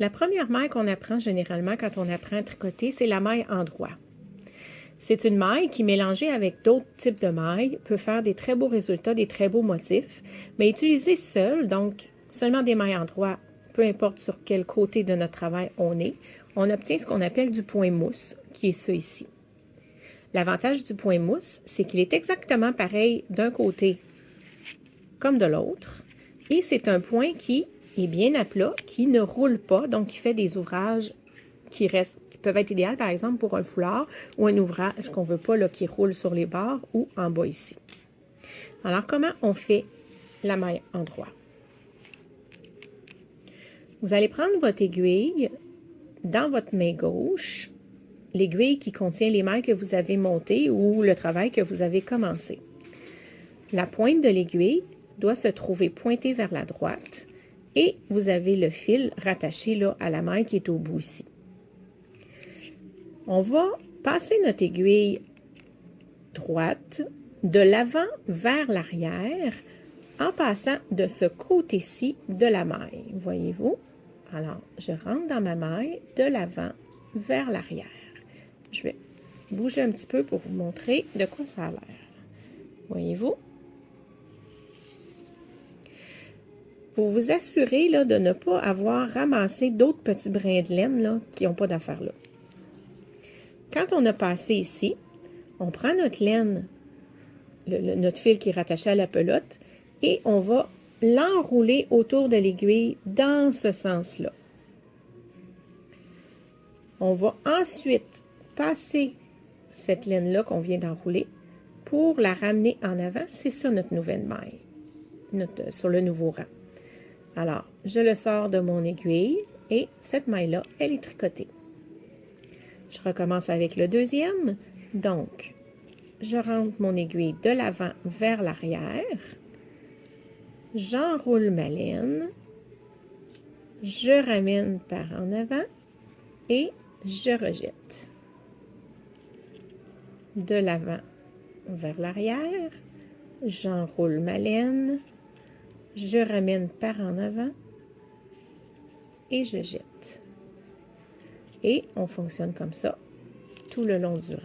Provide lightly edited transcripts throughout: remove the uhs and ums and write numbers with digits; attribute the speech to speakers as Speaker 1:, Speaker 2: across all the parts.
Speaker 1: La première maille qu'on apprend généralement quand on apprend à tricoter, c'est la maille endroit. C'est une maille qui, mélangée avec d'autres types de mailles, peut faire des très beaux résultats, des très beaux motifs, mais utilisée seule, donc seulement des mailles endroit, peu importe sur quel côté de notre travail on est, on obtient ce qu'on appelle du point mousse, qui est ça ici. L'avantage du point mousse, c'est qu'il est exactement pareil d'un côté comme de l'autre, et c'est un point qui est bien à plat, qui ne roule pas, donc qui fait des ouvrages qui peuvent être idéaux, par exemple, pour un foulard ou un ouvrage qu'on ne veut pas là, qui roule sur les bords ou en bas ici. Alors, comment on fait la maille endroit? Vous allez prendre votre aiguille dans votre main gauche, l'aiguille qui contient les mailles que vous avez montées ou le travail que vous avez commencé. La pointe de l'aiguille doit se trouver pointée vers la droite et vous avez le fil rattaché là, à la maille qui est au bout ici. On va passer notre aiguille droite de l'avant vers l'arrière en passant de ce côté-ci de la maille. Voyez-vous? Alors, je rentre dans ma maille de l'avant vers l'arrière. Je vais bouger un petit peu pour vous montrer de quoi ça a l'air. Voyez-vous? Vous vous assurez là, de ne pas avoir ramassé d'autres petits brins de laine là, qui n'ont pas d'affaire là. Quand on a passé ici, on prend notre laine, notre fil qui est rattaché à la pelote, et on va l'enrouler autour de l'aiguille dans ce sens-là. On va ensuite passer cette laine-là qu'on vient d'enrouler pour la ramener en avant. C'est ça notre nouvelle maille, sur le nouveau rang. Alors, je le sors de mon aiguille et cette maille-là, elle est tricotée. Je recommence avec le deuxième. Donc, je rentre mon aiguille de l'avant vers l'arrière. J'enroule ma laine. Je ramène par en avant et je rejette. De l'avant vers l'arrière. J'enroule ma laine. Je ramène par en avant et je jette. Et on fonctionne comme ça tout le long du rang.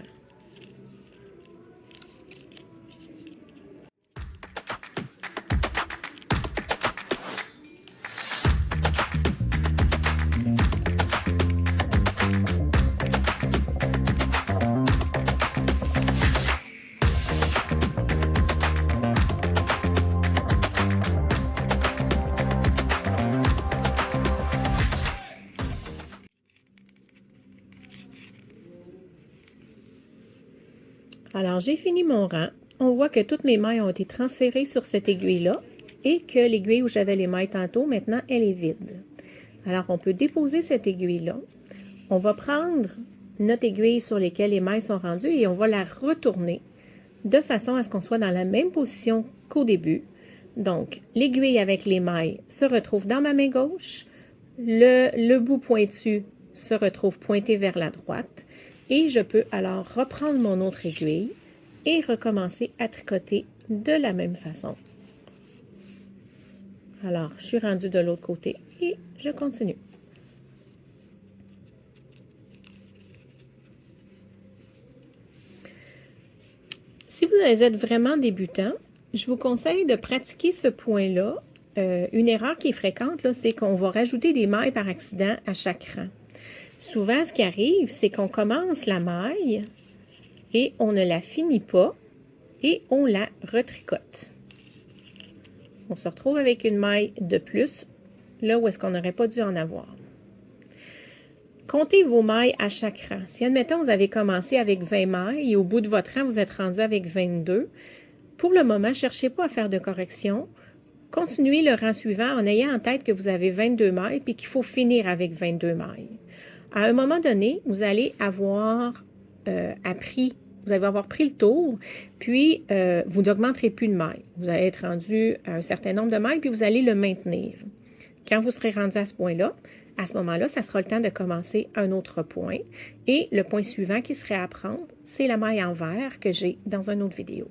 Speaker 1: Alors, j'ai fini mon rang. On voit que toutes mes mailles ont été transférées sur cette aiguille-là et que l'aiguille où j'avais les mailles tantôt, maintenant, elle est vide. Alors, on peut déposer cette aiguille-là. On va prendre notre aiguille sur laquelle les mailles sont rendues et on va la retourner de façon à ce qu'on soit dans la même position qu'au début. Donc, l'aiguille avec les mailles se retrouve dans ma main gauche. Le bout pointu se retrouve pointé vers la droite. Et je peux alors reprendre mon autre aiguille et recommencer à tricoter de la même façon. Alors, je suis rendue de l'autre côté et je continue. Si vous êtes vraiment débutant, je vous conseille de pratiquer ce point-là. Une erreur qui est fréquente, c'est qu'on va rajouter des mailles par accident à chaque rang. Souvent, ce qui arrive, c'est qu'on commence la maille et on ne la finit pas et on la retricote. On se retrouve avec une maille de plus, là où est-ce qu'on n'aurait pas dû en avoir. Comptez vos mailles à chaque rang. Si, admettons, vous avez commencé avec 20 mailles et au bout de votre rang, vous êtes rendu avec 22, pour le moment, ne cherchez pas à faire de correction. Continuez le rang suivant en ayant en tête que vous avez 22 mailles et qu'il faut finir avec 22 mailles. À un moment donné, vous allez avoir pris le tour, puis vous n'augmenterez plus de mailles. Vous allez être rendu à un certain nombre de mailles, puis vous allez le maintenir. Quand vous serez rendu à ce point-là, À ce moment-là, ça sera le temps de commencer un autre point. Et le point suivant qui serait à prendre, c'est la maille en vert que j'ai dans une autre vidéo.